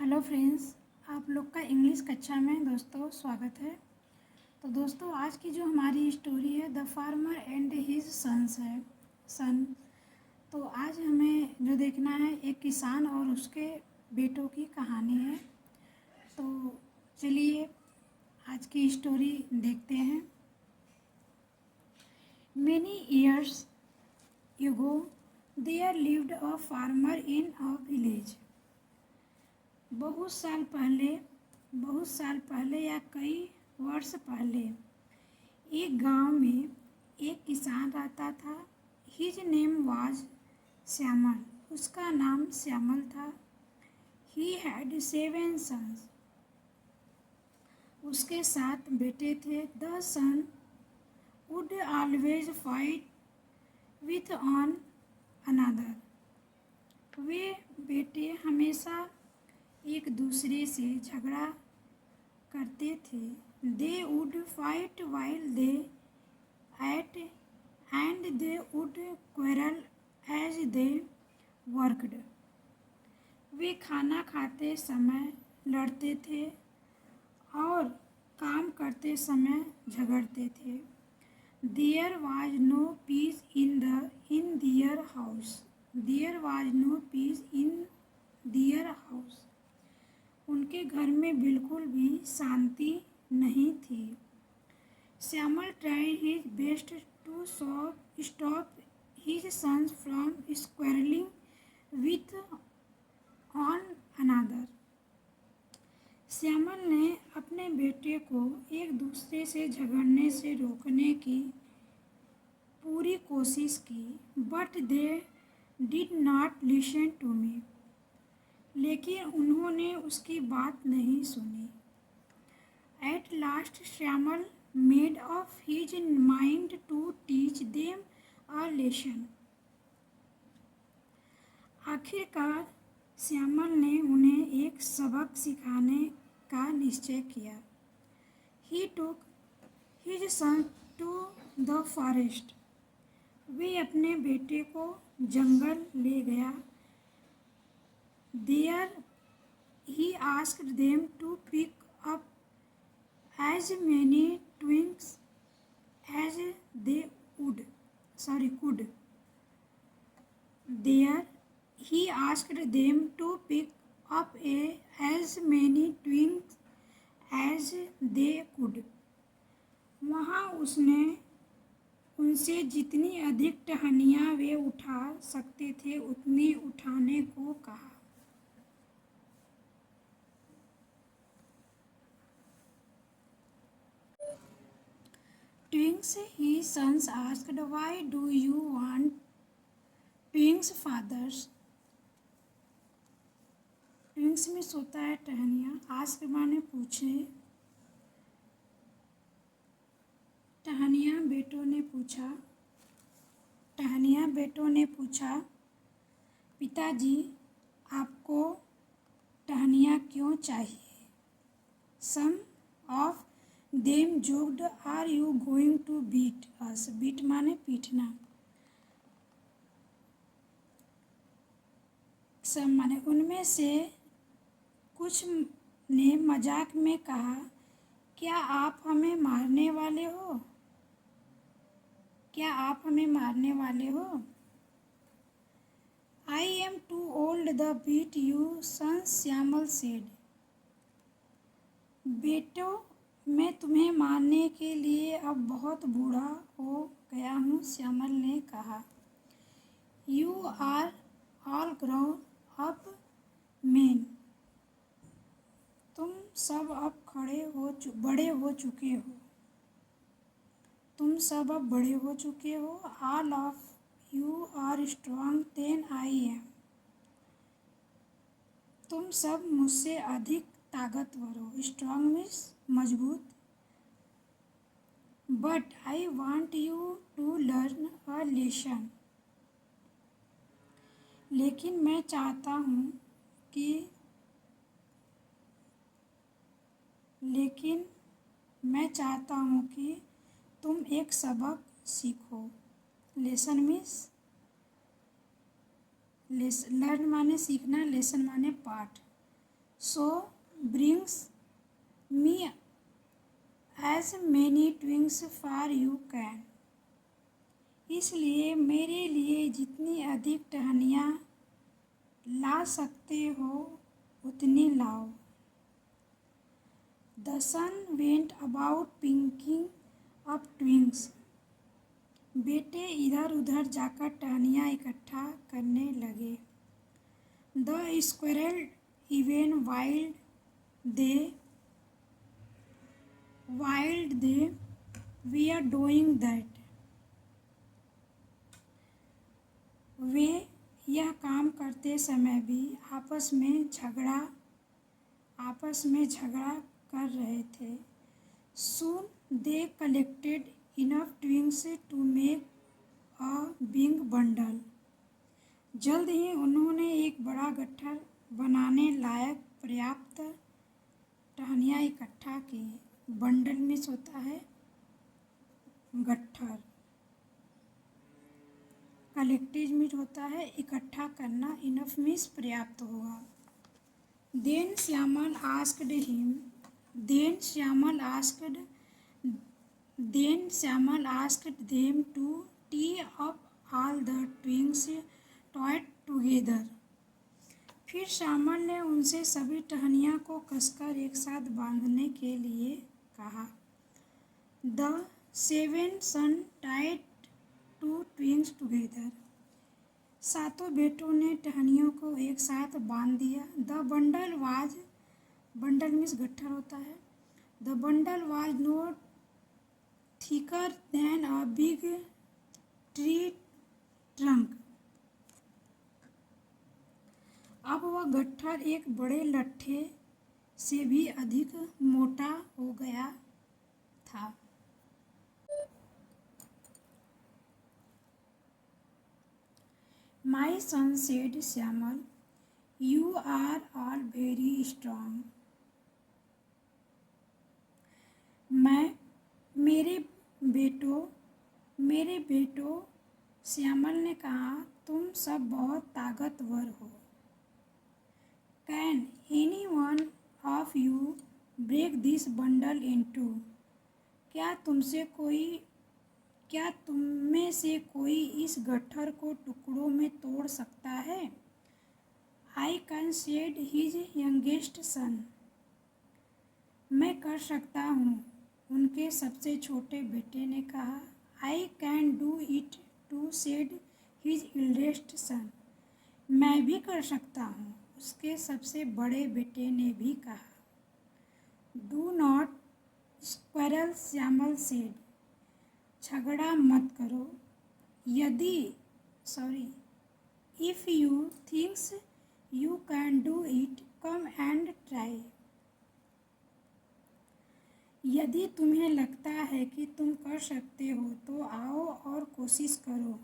Hello friends, आप लोग का इंग्लिश कक्षा में दोस्तों स्वागत है। तो दोस्तों आज की जो हमारी स्टोरी है the farmer and his sons है सन। तो आज हमें जो देखना है एक किसान और उसके बेटों की कहानी है। तो चलिए आज की स्टोरी देखते हैं। Many years ago there lived a farmer in a village। बहुत साल पहले या कई वर्ष पहले एक गांव में एक किसान रहता था। His name was Shyamal. उसका नाम श्यामल था। He had 7 sons. उसके 7 बेटे थे। The son would always fight with one another. वे बेटे हमेशा एक दूसरे से झगड़ा करते थे। They would fight while they ate and they would quarrel as they worked. वे खाना खाते समय लड़ते थे और काम करते समय झगड़ते थे। There was no peace in their house. There was no peace in their house. उनके घर में बिल्कुल भी शांति नहीं थी। Shyamal tried his best to stop his sons from quarrelling with one another. Shyamal ने अपने बेटे को एक दूसरे से झगड़ने से रोकने की पूरी कोशिश की। But they did not listen to me. लेकिन उन्होंने उसकी बात नहीं सुनी। At last Shyamal made up his mind to teach them a lesson. आखिरकार श्यामल ने उन्हें एक सबक सिखाने का निश्चय किया। He took his son to the forest. वे अपने बेटे को जंगल ले गया। There he asked them to pick up as many twigs as they could. There he asked them to pick up as many twigs as they could. वहाँ उसने उनसे जितनी अधिक टहनियाँ वे उठा सकते थे उतनी उठाने को कहा। Twigs, his sons asked, why do you want twigs, fathers? Twigs में सोता है टहनियाँ। आस्क माने पूछे। टहनियाँ बेटों ने पूछा, पिताजी आपको टहनियाँ क्यों चाहिए? Some of them joked, are you going to beat us? Beat माने पीटना। सब माने उनमें से कुछ ने मजाक में कहा, क्या आप हमें मारने वाले हो? I am too old to beat you, son, Shyamal said. बेटो मैं तुम्हें मारने के लिए अब बहुत बूढ़ा हो गया हूँ, श्यामल ने कहा। You are all grown up men. तुम सब अब बड़े हो चुके हो। All of you are strong than I am. तुम सब मुझसे अधिक ताकतवर हो। स्ट्रॉन्ग मीन्स मजबूत। But I want you to learn a lesson. लेकिन मैं चाहता हूँ कि तुम एक सबक सीखो। लेसन मीन्स लर्न माने सीखना, लेसन माने पाठ। So brings me as many twigs for you can. इसलिए मेरे लिए जितनी अधिक टहनियाँ ला सकते हो उतनी लाओ। The son went about picking up twigs. बेटे इधर उधर जाकर टहनियाँ इकट्ठा करने लगे। They quarrel even while they were doing that. वे यह काम करते समय भी आपस में झगड़ा कर रहे थे। Soon they collected enough twigs to make a big bundle. जल्द ही उन्होंने एक बड़ा गट्ठर बनाने लायक पर्याप्त टहनियाँ इकट्ठा की। बंडल मीन्स होता है गट्ठर, कलेक्टेड मीन्स होता है इकट्ठा करना, इनफ मीन्स पर्याप्त होगा। Then Shyamal asked them to tie up all the twigs tight together. फिर श्यामल ने उनसे सभी टहनियों को कसकर एक साथ बांधने के लिए कहा। The 7 sons tied 2 twigs together. सातों बेटों ने टहनियों को एक साथ बांध दिया। बंडल मीन्स गट्ठर होता है। The bundle was not thicker than a big tree trunk. अब वह गट्ठर एक बड़े लट्ठे से भी अधिक मोटा हो गया था। My son said Shyamal, you are all very strong. मेरे बेटों श्यामल ने कहा, तुम सब बहुत ताकतवर हो। Can any one of you break this bundle in two? क्या तुम में से कोई इस गट्ठर को टुकड़ों में तोड़ सकता है? I can said his youngest son. मैं कर सकता हूँ, उनके सबसे छोटे बेटे ने कहा। I can do it too, said his eldest son. मैं भी कर सकता हूँ, उसके सबसे बड़े बेटे ने भी कहा। Do not quarrel, Shyamal said. झगड़ा मत करो। If you think you can do it, come and try. यदि तुम्हें लगता है कि तुम कर सकते हो तो आओ और कोशिश करो।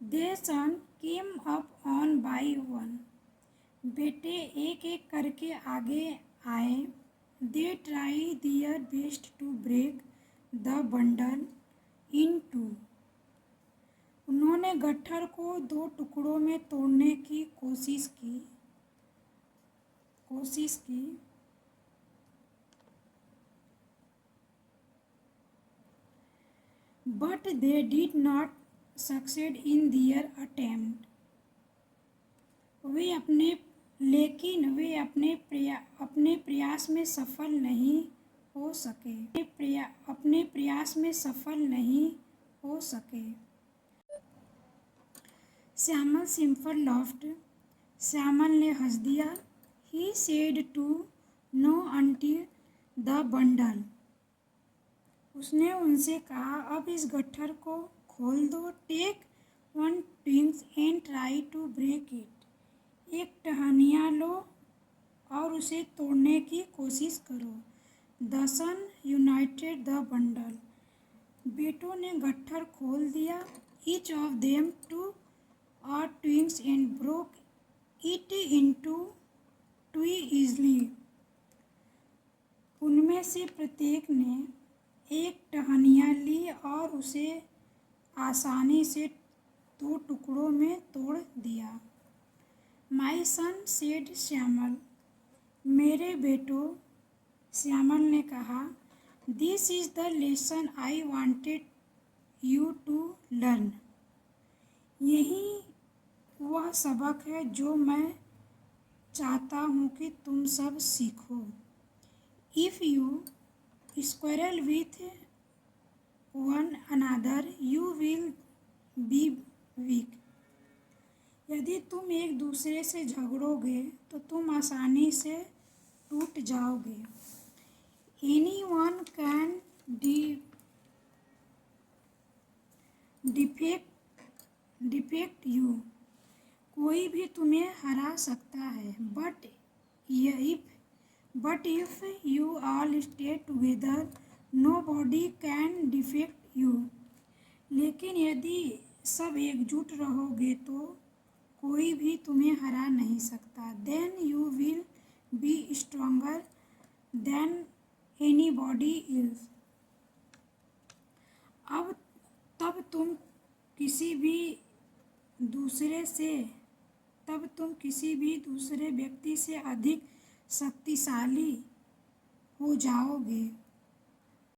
They son came up one by one. बेटे एक एक करके आगे आए। They tried their best to break the bundle in two. उन्होंने गट्ठर को 2 टुकड़ों में तोड़ने की कोशिश की। But they did not succeed in their attempt. लेकिन वे अपने प्रयास में सफल नहीं हो सके। Shyamal simple laughed. श्यामल ने हंस दिया। He said to no until the bundle. उसने उनसे कहा, अब इस गट्ठर को खोल दो। Take 1 twig and try to break it. एक टहनियाँ लो और उसे तोड़ने की कोशिश करो। The son united the bundle. बेटों ने गट्ठर खोल दिया। Each of them took a twig and broke it into 2 easily. उनमें से प्रत्येक ने एक टहनियाँ ली और उसे आसानी से 2 टुकड़ों में तोड़ दिया। माई सन सेड श्यामल, मेरे बेटो, श्यामल ने कहा, this is the lesson I wanted you to learn. यही वह सबक है जो मैं चाहता हूँ कि तुम सब सीखो। If you squirrel with one another you will be weak. यदि तुम एक दूसरे से झगड़ोगे तो तुम आसानी से टूट जाओगे। Anyone can defect you. कोई भी तुम्हें हरा सकता है। But if you all stay together nobody can defect you. लेकिन यदि सब एकजुट रहोगे तो कोई भी तुम्हें हरा नहीं सकता। Then you will be stronger than anybody is. अब तब तुम किसी भी दूसरे व्यक्ति से अधिक शक्तिशाली हो जाओगे।